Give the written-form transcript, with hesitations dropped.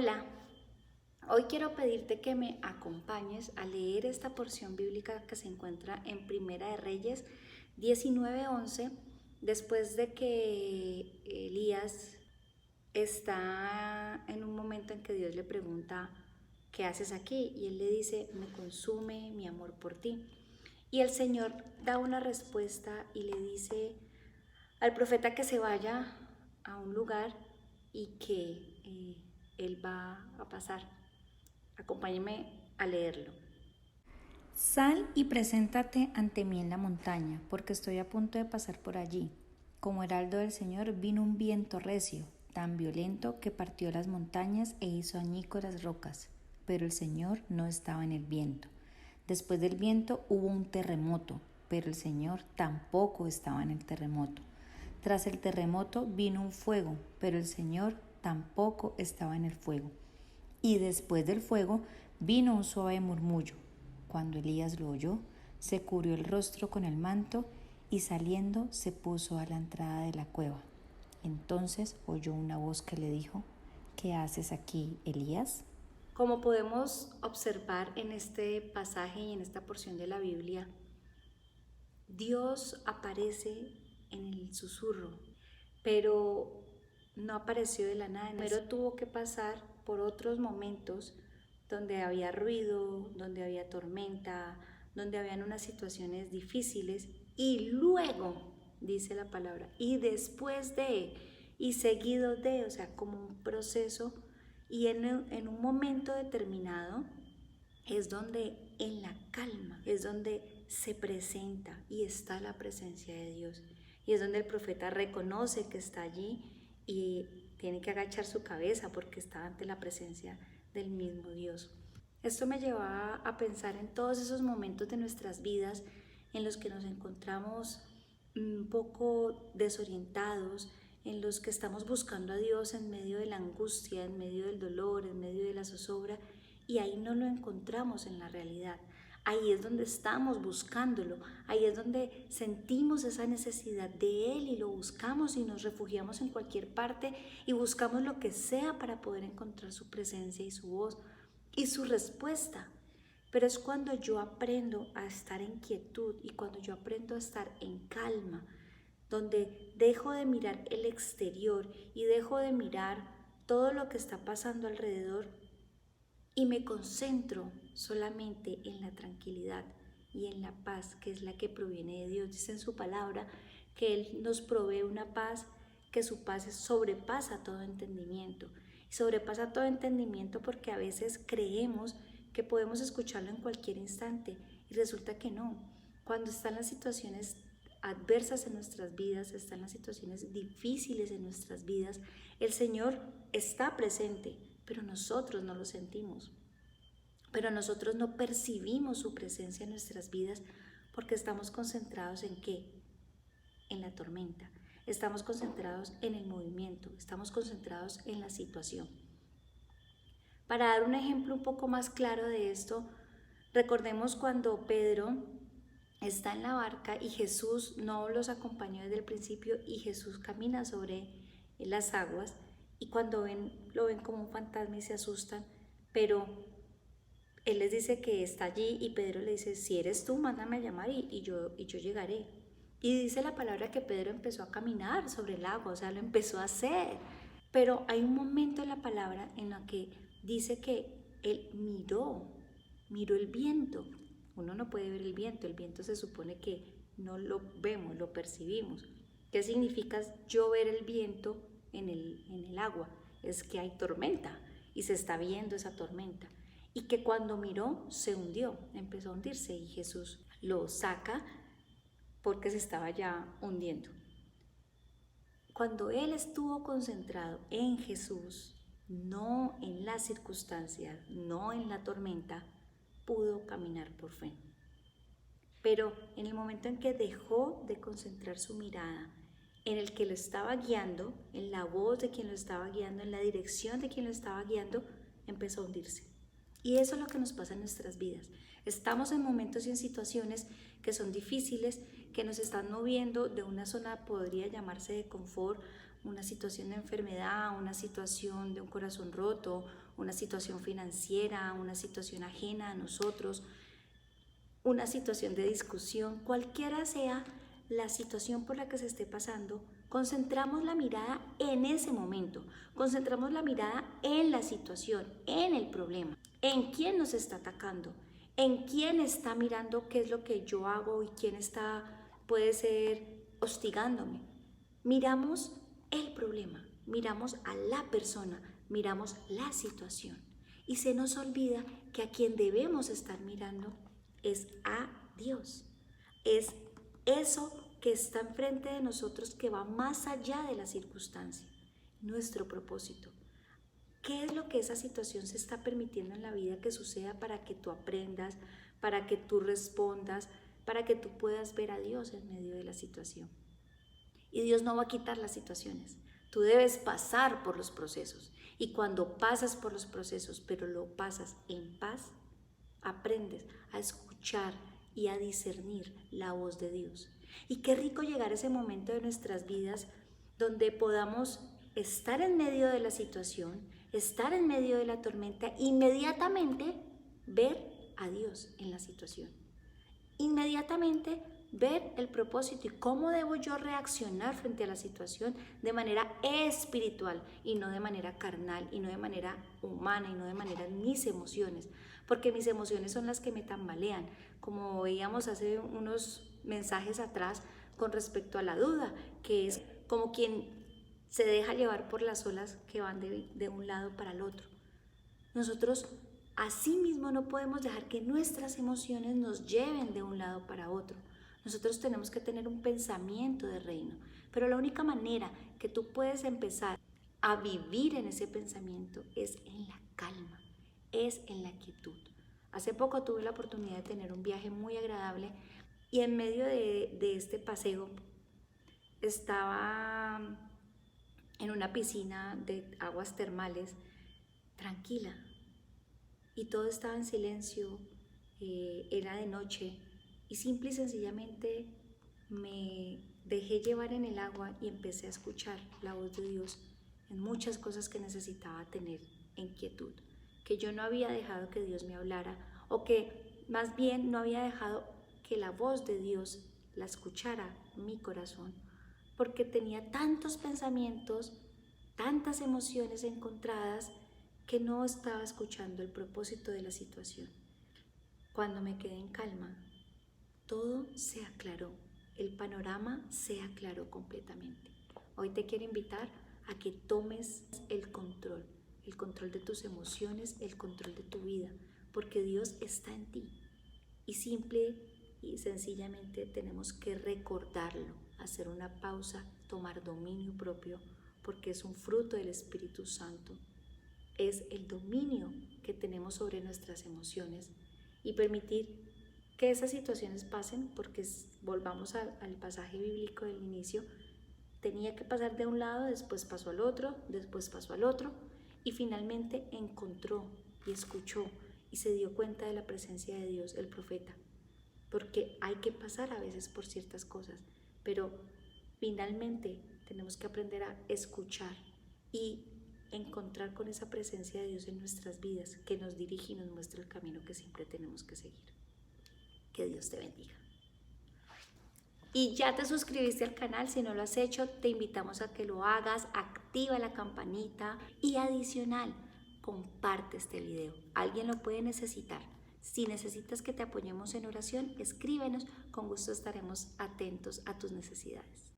Hola, hoy quiero pedirte que me acompañes a leer esta porción bíblica que se encuentra en Primera de Reyes 19:11, después de que Elías está en un momento en que Dios le pregunta, ¿qué haces aquí? Y él le dice, me consume mi amor por ti. Y el Señor da una respuesta y le dice al profeta que se vaya a un lugar y que él va a pasar. Acompáñeme a leerlo. Sal y preséntate ante mí en la montaña, porque estoy a punto de pasar por allí. Como heraldo del Señor vino un viento recio, tan violento que partió las montañas e hizo añicos las rocas, pero el Señor no estaba en el viento. Después del viento hubo un terremoto, pero el Señor tampoco estaba en el terremoto. Tras el terremoto vino un fuego, pero el Señor tampoco estaba en el fuego. Y después del fuego vino un suave murmullo. Cuando Elías lo oyó, se cubrió el rostro con el manto y saliendo se puso a la entrada de la cueva. Entonces oyó una voz que le dijo, ¿qué haces aquí, Elías? Como podemos observar en este pasaje y en esta porción de la Biblia, Dios aparece en el susurro, pero no apareció de la nada. Primero tuvo que pasar por otros momentos donde había ruido, donde había tormenta, donde habían unas situaciones difíciles y luego, dice la palabra, y después de, y seguido de, o sea, como un proceso y en un momento determinado es donde en la calma, es donde se presenta y está la presencia de Dios. Y es donde el profeta reconoce que está allí y tiene que agachar su cabeza porque está ante la presencia del mismo Dios. Esto me lleva a pensar en todos esos momentos de nuestras vidas en los que nos encontramos un poco desorientados, en los que estamos buscando a Dios en medio de la angustia, en medio del dolor, en medio de la zozobra, y ahí no lo encontramos en la realidad. Ahí es donde estamos buscándolo, ahí es donde sentimos esa necesidad de Él y lo buscamos y nos refugiamos en cualquier parte y buscamos lo que sea para poder encontrar su presencia y su voz y su respuesta. Pero es cuando yo aprendo a estar en quietud y cuando yo aprendo a estar en calma, donde dejo de mirar el exterior y dejo de mirar todo lo que está pasando alrededor y me concentro solamente en la tranquilidad y en la paz, que es la que proviene de Dios. Dice en su palabra que Él nos provee una paz, que su paz sobrepasa todo entendimiento. Y sobrepasa todo entendimiento porque a veces creemos que podemos escucharlo en cualquier instante y resulta que no. Cuando están las situaciones adversas en nuestras vidas, están las situaciones difíciles en nuestras vidas, el Señor está presente, pero nosotros no lo sentimos. Pero nosotros no percibimos su presencia en nuestras vidas porque estamos concentrados en ¿qué? En la tormenta. Estamos concentrados en el movimiento, estamos concentrados en la situación. Para dar un ejemplo un poco más claro de esto, recordemos cuando Pedro está en la barca y Jesús no los acompañó desde el principio y Jesús camina sobre las aguas y cuando lo ven como un fantasma y se asustan, pero Él les dice que está allí y Pedro le dice, si eres tú, mándame a llamar y yo llegaré. Y dice la palabra que Pedro empezó a caminar sobre el agua, o sea, lo empezó a hacer. Pero hay un momento en la palabra en la que dice que él miró el viento. Uno no puede ver el viento se supone que no lo vemos, lo percibimos. ¿Qué significa yo ver el viento en el agua? Es que hay tormenta y se está viendo esa tormenta. Y que cuando miró se hundió, empezó a hundirse y Jesús lo saca porque se estaba ya hundiendo. Cuando él estuvo concentrado en Jesús, no en las circunstancias, no en la tormenta, pudo caminar por fe. Pero en el momento en que dejó de concentrar su mirada en el que lo estaba guiando, en la voz de quien lo estaba guiando, en la dirección de quien lo estaba guiando, empezó a hundirse. Y eso es lo que nos pasa en nuestras vidas. Estamos en momentos y en situaciones que son difíciles, que nos están moviendo de una zona, podría llamarse de confort, una situación de enfermedad, una situación de un corazón roto, una situación financiera, una situación ajena a nosotros, una situación de discusión, cualquiera sea la situación por la que se esté pasando, concentramos la mirada en ese momento, concentramos la mirada en la situación, en el problema, en quién nos está atacando, en quién está mirando qué es lo que yo hago y quién está, puede ser, hostigándome. Miramos el problema, miramos a la persona, miramos la situación y se nos olvida que a quien debemos estar mirando es a Dios. Es eso que está enfrente de nosotros que va más allá de la circunstancia, nuestro propósito. ¿Qué es lo que esa situación se está permitiendo en la vida que suceda para que tú aprendas, para que tú respondas, para que tú puedas ver a Dios en medio de la situación? Y Dios no va a quitar las situaciones. Tú debes pasar por los procesos. Y cuando pasas por los procesos, pero lo pasas en paz, aprendes a escuchar y a discernir la voz de Dios. Y qué rico llegar a ese momento de nuestras vidas donde podamos estar en medio de la situación, estar en medio de la tormenta, inmediatamente ver a Dios en la situación. Inmediatamente ver el propósito y cómo debo yo reaccionar frente a la situación de manera espiritual y no de manera carnal y no de manera humana y no de manera mis emociones, porque mis emociones son las que me tambalean, como veíamos hace unos mensajes atrás con respecto a la duda, que es como quien se deja llevar por las olas que van de un lado para el otro. Nosotros asimismo no podemos dejar que nuestras emociones nos lleven de un lado para otro. Nosotros tenemos que tener un pensamiento de reino, pero la única manera que tú puedes empezar a vivir en ese pensamiento es en la calma, es en la quietud. Hace poco tuve la oportunidad de tener un viaje muy agradable y en medio de este paseo estaba en una piscina de aguas termales, tranquila, y todo estaba en silencio, era de noche y simple y sencillamente me dejé llevar en el agua y empecé a escuchar la voz de Dios en muchas cosas que necesitaba tener en quietud, que yo no había dejado que Dios me hablara o que más bien no había dejado que la voz de Dios la escuchara mi corazón, porque tenía tantos pensamientos, tantas emociones encontradas que no estaba escuchando el propósito de la situación. Cuando me quedé en calma, todo se aclaró, el panorama se aclaró completamente. Hoy te quiero invitar a que tomes el control de tus emociones, el control de tu vida, porque Dios está en ti y simple y sencillamente tenemos que recordarlo, hacer una pausa, tomar dominio propio, porque es un fruto del Espíritu Santo. Es el dominio que tenemos sobre nuestras emociones y permitir que esas situaciones pasen, porque volvamos al pasaje bíblico del inicio, tenía que pasar de un lado, después pasó al otro, después pasó al otro y finalmente encontró y escuchó y se dio cuenta de la presencia de Dios, el profeta, porque hay que pasar a veces por ciertas cosas, pero finalmente tenemos que aprender a escuchar y encontrar con esa presencia de Dios en nuestras vidas, que nos dirige y nos muestra el camino que siempre tenemos que seguir. Que Dios te bendiga. Y ya te suscribiste al canal, si no lo has hecho, te invitamos a que lo hagas, activa la campanita y adicional, comparte este video. Alguien lo puede necesitar. Si necesitas que te apoyemos en oración, escríbenos, con gusto estaremos atentos a tus necesidades.